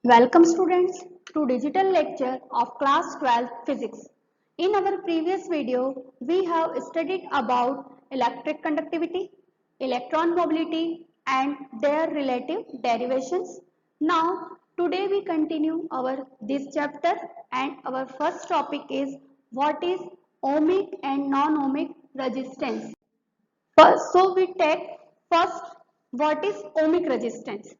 Welcome students to digital lecture of class 12 physics. In our previous video, we have studied about electric conductivity, electron mobility and their relative derivations. Now, today we continue our this chapter and our first topic is what is ohmic and non-ohmic resistance. So we take first what is ohmic resistance.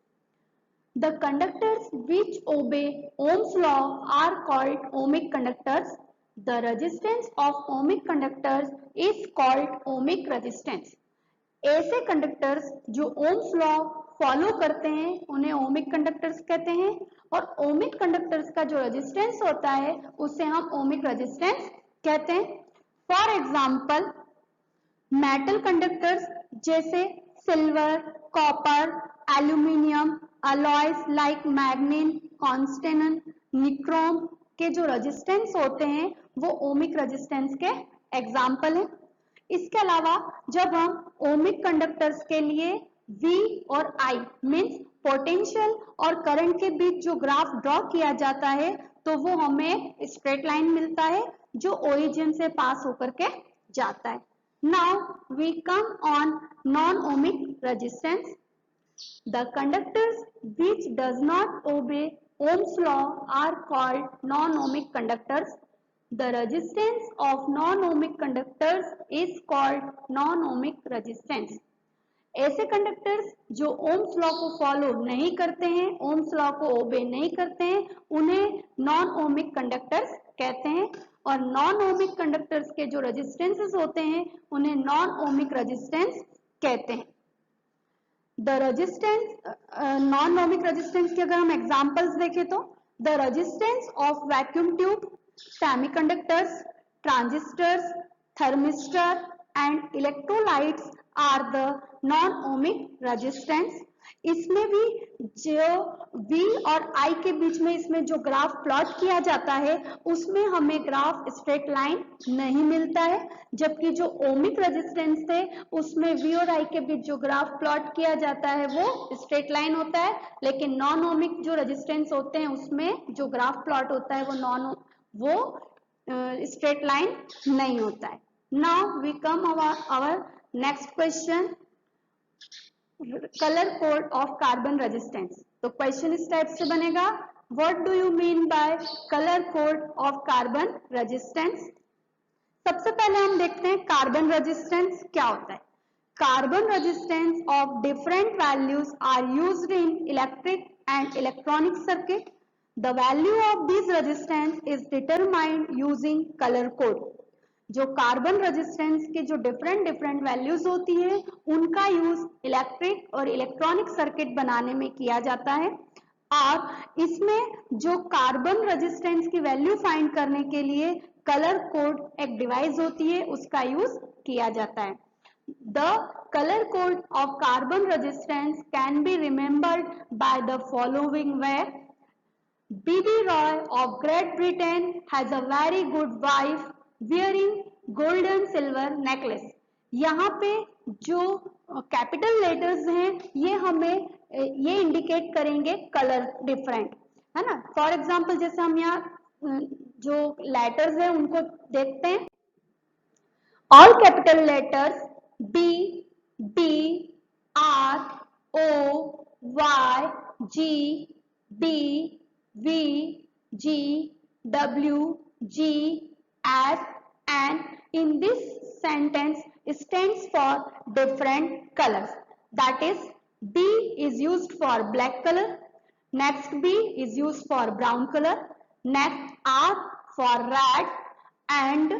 The conductors which obey Ohm's law are called ohmic conductors. The resistance of ohmic conductors is called ohmic resistance. ऐसे conductors जो Ohm's law follow करते हैं उन्हें ohmic conductors कहते हैं और ohmic conductors का जो रेजिस्टेंस होता है उसे हम ओमिक रेजिस्टेंस कहते हैं. फॉर एग्जाम्पल मेटल कंडक्टर्स जैसे silver, copper, aluminium, alloys like manganin, constantan, nichrome के जो रेजिस्टेंस होते हैं वो ओमिक रेजिस्टेंस के एग्जाम्पल हैं. इसके अलावा जब हम ओमिक कंडक्टर्स के लिए V और I मीन्स पोटेंशियल और करंट के बीच जो ग्राफ ड्रॉ किया जाता है तो वो हमें स्ट्रेट लाइन मिलता है जो ओरिजिन से पास होकर के जाता है. Now we come on non-ohmic resistance. The conductors which does not obey Ohm's law are called non-ohmic conductors. The resistance of non-ohmic conductors is called non-ohmic resistance. ऐसे कंडक्टर्स जो ओम्स लॉ को follow नहीं करते हैं, Ohm's law को ओबे नहीं करते हैं, उन्हें नॉन ओमिक कंडक्टर्स कहते हैं और नॉन ओमिक कंडक्टर्स के जो रेजिस्टेंसेस होते हैं उन्हें नॉन ओमिक रेजिस्टेंस कहते हैं. The resistance non ohmic resistance के अगर हम एग्जांपल्स देखें तो the resistance of vacuum tube, semiconductors, transistors, thermistor and electrolytes are the non ohmic resistance. इसमें भी जो V और I के बीच में इसमें जो ग्राफ प्लॉट किया जाता है उसमें हमें ग्राफ स्ट्रेट लाइन नहीं मिलता है, जबकि जो ओमिक रेजिस्टेंस है उसमें V और I के बीच जो ग्राफ प्लॉट किया जाता है वो स्ट्रेट लाइन होता है, लेकिन नॉन ओमिक जो रेजिस्टेंस होते हैं उसमें जो ग्राफ प्लॉट होता है वो स्ट्रेट लाइन नहीं होता है. Now we come our next question, colour code of carbon resistance. तो क्वेश्चन इस टाइप से बनेगा, what do you mean by colour code of carbon resistance. सबसे पहले हम देखते हैं कार्बन रेजिस्टेंस क्या होता है. Carbon resistance of different values are used in electric and electronic circuit. The value of this resistance is determined using colour code. जो carbon resistance के जो डिफरेंट वैल्यूज होती है उनका यूज इलेक्ट्रिक और इलेक्ट्रॉनिक सर्किट बनाने में किया जाता है और इसमें जो कार्बन रेजिस्टेंस की वैल्यू फाइंड करने के लिए कलर कोड एक डिवाइस होती है उसका यूज किया जाता है. The colour code of carbon resistance can be remembered by the following way. B.B. Roy of Great Britain has a very good wife wearing golden silver necklace. यहाँ पे जो कैपिटल लेटर्स हैं ये हमें ये इंडिकेट करेंगे कलर डिफरेंट, है ना. फॉर एग्जांपल जैसे हम यहाँ जो लेटर्स हैं उनको देखते हैं, all capital letters B, D, R, O, Y, G, B, V, G, W, G, S and in this sentence stands for different colors. That is B is used for black color, next B is used for brown color, next R for red and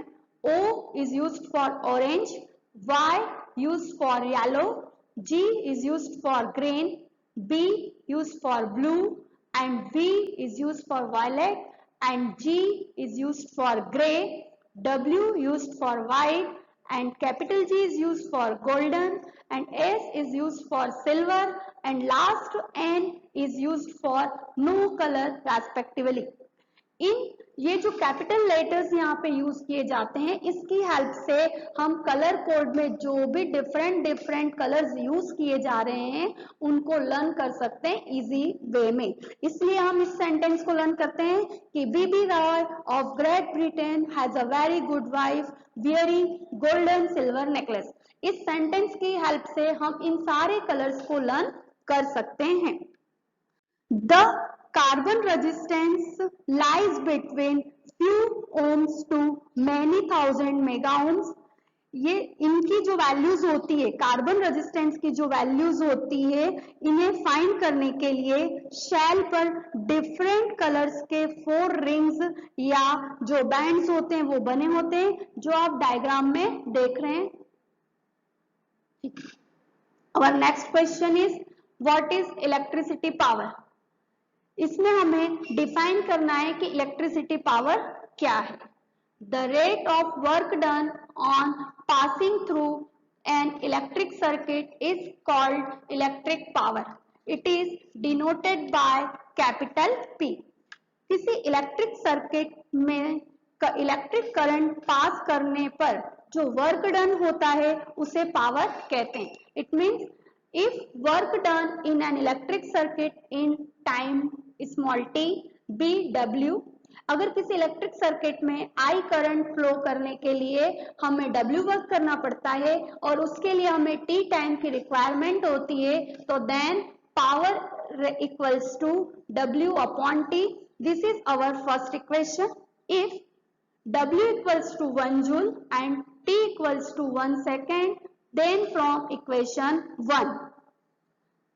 O is used for orange, Y used for yellow, G is used for green, B used for blue and V is used for violet and G is used for grey, W used for white and capital G is used for golden and S is used for silver and last N is used for no color respectively. इन ये जो capital letters यहाँ पे use किए जाते हैं, इसकी help से हम कलर कोड में जो भी डिफरेंट कलर्स यूज किए जा रहे हैं उनको लर्न कर सकते हैं इजी वे में। इसलिए हम इस सेंटेंस को लर्न करते हैं कि B B Roy of great Britain has a very good wife wearing golden silver necklace. इस सेंटेंस की हेल्प से हम इन सारे कलर्स को लर्न कर सकते हैं। The carbon resistance lies between few ohms to many thousand mega ohms। ये इनकी जो वैल्यूज होती है, कार्बन रेजिस्टेंस की जो वैल्यूज होती है, इन्हें फाइंड करने के लिए शेल पर डिफरेंट कलर्स के 4 रिंग्स या जो बैंड्स होते हैं वो बने होते हैं, जो आप डायग्राम में देख रहे हैं। Our next question is what is electricity power? इसमें हमें डिफाइन करना है कि इलेक्ट्रिसिटी पावर क्या है। The rate of work done on passing through an electric circuit is called electric power. It is denoted by capital P। किसी electric circuit में electric current pass करने पर जो वर्क डन होता है उसे पावर कहते हैं। It means if work done in an electric circuit in time small t bw, अगर किसी इलेक्ट्रिक सर्किट में I करंट फ्लो करने के लिए हमें W वर्क करना पड़ता है और उसके लिए हमें T टाइम की रिक्वायरमेंट होती है, तो then power equals to W upon T। This is our first equation. If W equals to 1 joule and T equals to 1 second, then from equation 1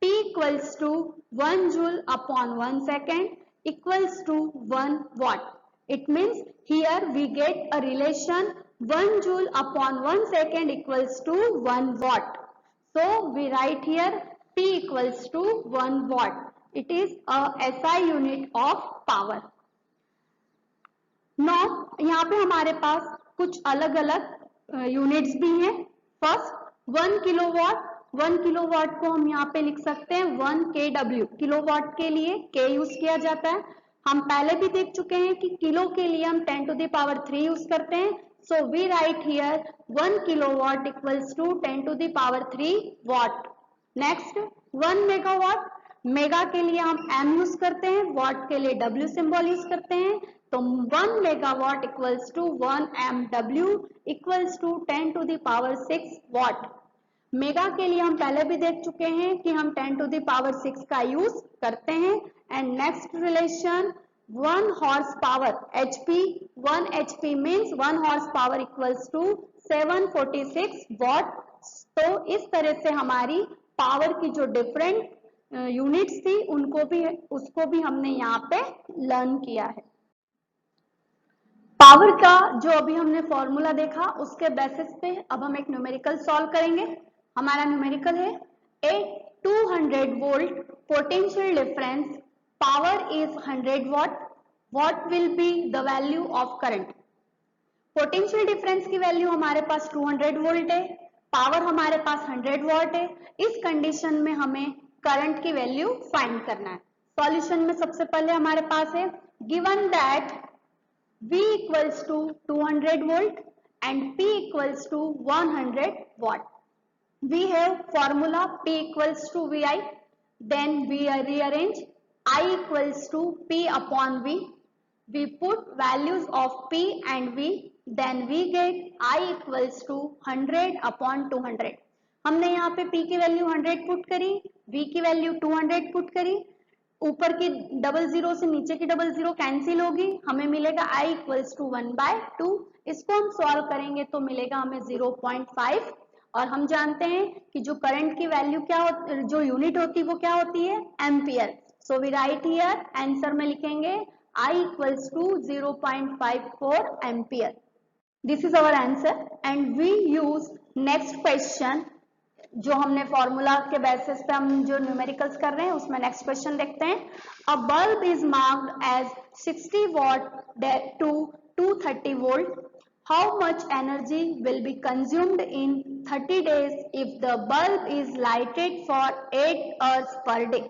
T equals to 1 joule upon 1 second equals to 1 watt. It means here we get a relation 1 joule upon 1 second equals to 1 watt. So we write here P equals to 1 watt. It is a SI unit of power. Now यहाँ पे हमारे पास कुछ अलग अलग units भी हैं। First 1 kilowatt, 1 kilowatt को हम यहाँ पे लिख सकते हैं 1 kW। किलोवाट के लिए K यूज किया जाता है। हम पहले भी देख चुके हैं कि किलो के लिए हम 10 to the power 3 यूज करते हैं। So we write here 1 kilowatt equals to 10 to the power 3 watt. Next 1 megawatt, mega के लिए हम M यूज करते हैं, वाट के लिए W सिंबल यूज करते हैं। तो 1 megawatt equals to 1 MW equals to 10 to the power 6 watt. Mega के लिए हम पहले भी देख चुके हैं कि हम 10 to the power 6 का यूज करते हैं। And next relation 1 horse power HP, 1 HP means 1 horse power equals to 746 watt. तो इस तरह से हमारी पावर की जो डिफरेंट यूनिट्स थी उसको भी हमने यहाँ पे लर्न किया है। पावर का जो अभी हमने फॉर्मूला देखा उसके बेसिस पे अब हम एक न्यूमेरिकल सॉल्व करेंगे। हमारा न्यूमेरिकल है ए 200 volt potential difference, power is 100 what, what will be the value of current. Potential difference की वैल्यू हमारे पास 200 वोल्ट है, पावर हमारे पास 100 वॉट है। इस कंडीशन में हमें करंट की वैल्यू फाइंड करना है। सॉल्यूशन में सबसे पहले हमारे पास है given that V equals to 200 volt and P equals to 100 watt. We have formula P equals to VI. Then we rearrange I equals to P upon V. We put values of P and V. Then we get I equals to 100 upon 200. हमने यहाँ पे P की value 100 put करी, V की value 200 put करी। ऊपर की double zero से नीचे की डबल जीरो कैंसिल होगी, हमें मिलेगा I इक्वल्स टू 1/2। इसको हम सॉल्व करेंगे तो मिलेगा हमें 0.5। और हम जानते हैं कि जो करंट की वैल्यू क्या होती, जो यूनिट होती है वो क्या होती है, ampere. So we write here, answer में लिखेंगे I equals to 0.54 ampere. This is our answer and we use next question. जो हमने फॉर्मूला के बेसिस पे हम जो न्यूमेरिकल्स कर रहे हैं उसमें नेक्स्ट क्वेश्चन देखते हैं। A bulb is marked as 60 watt to 230 volt, how much energy will be consumed in 30 days if the bulb is lighted for 8 hours per day.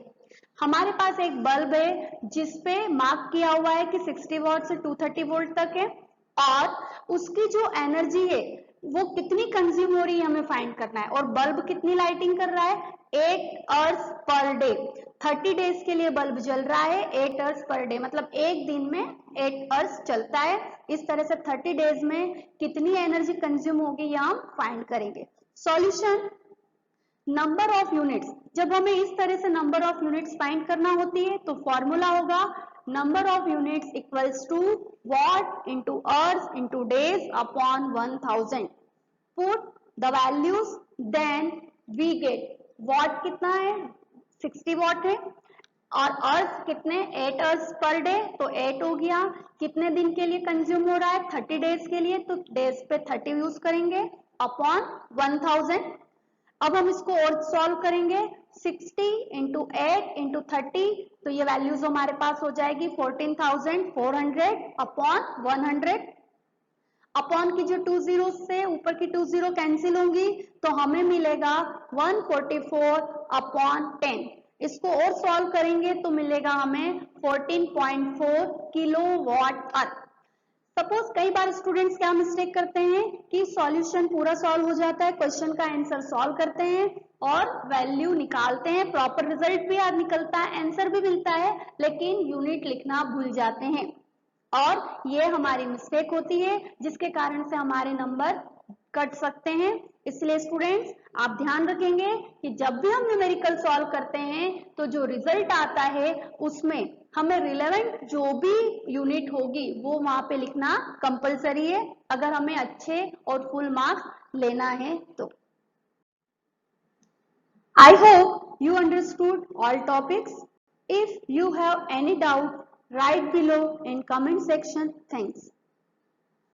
हमारे पास एक बल्ब है जिसपे मार्क किया हुआ है कि 60 वॉट से 230 वोल्ट तक है और उसकी जो एनर्जी है वो कितनी कंज्यूम हो रही है हमें फाइंड करना है। और बल्ब कितनी लाइटिंग कर रहा है, 8 आवर्स पर डे। 30 डेज के लिए बल्ब जल रहा है 8 आवर्स पर डे, मतलब एक दिन में 8 आवर्स चलता है। इस तरह से 30 डेज में कितनी एनर्जी कंज्यूम होगी यह हम फाइंड करेंगे। सॉल्यूशन, नंबर ऑफ यूनिट्स, जब हमें इस तरह से नंबर ऑफ यूनिट्स फाइंड करना होती है तो फॉर्मूला होगा number of units equals to watt into hours into days upon 1000। Put the values then we get watt कितना है 60 वॉट है और आवर्स कितने 8 आवर्स पर डे, तो 8 हो गया। कितने दिन के लिए कंज्यूम हो रहा है 30 डेज के लिए, तो डेज पे 30 यूज करेंगे अपॉन 1000। अब हम इसको और सॉल्व करेंगे 60 इंटू 8 इंटू 30, तो ये वैल्यूज हमारे पास हो जाएगी 14,400 अपॉन 100। अपॉन की जो 2 जीरो से ऊपर की 2 जीरो कैंसिल होंगी तो हमें मिलेगा 144 अपॉन 10। इसको और सॉल्व करेंगे तो मिलेगा हमें 14.4 किलोवाट अर्थ। सपोज कई बार स्टूडेंट्स क्या मिस्टेक करते हैं कि सॉल्यूशन पूरा सॉल्व हो जाता है, क्वेश्चन का आंसर सॉल्व करते हैं और वैल्यू निकालते हैं, प्रॉपर रिजल्ट भी याद निकलता है, आंसर भी मिलता है, लेकिन यूनिट लिखना भूल जाते हैं और ये हमारी मिस्टेक होती है जिसके कारण से हमारे नंबर कट सकते हैं। इसलिए स्टूडेंट्स आप ध्यान रखेंगे कि जब भी हम न्यूमेरिकल सॉल्व करते हैं तो जो रिजल्ट आता है उसमें हमें रिलेवेंट जो भी यूनिट होगी वो वहां पे लिखना कंपलसरी है अगर हमें अच्छे और फुल मार्क्स लेना है तो। I hope you understood all topics. If you have any doubt, write below in comment section. Thanks.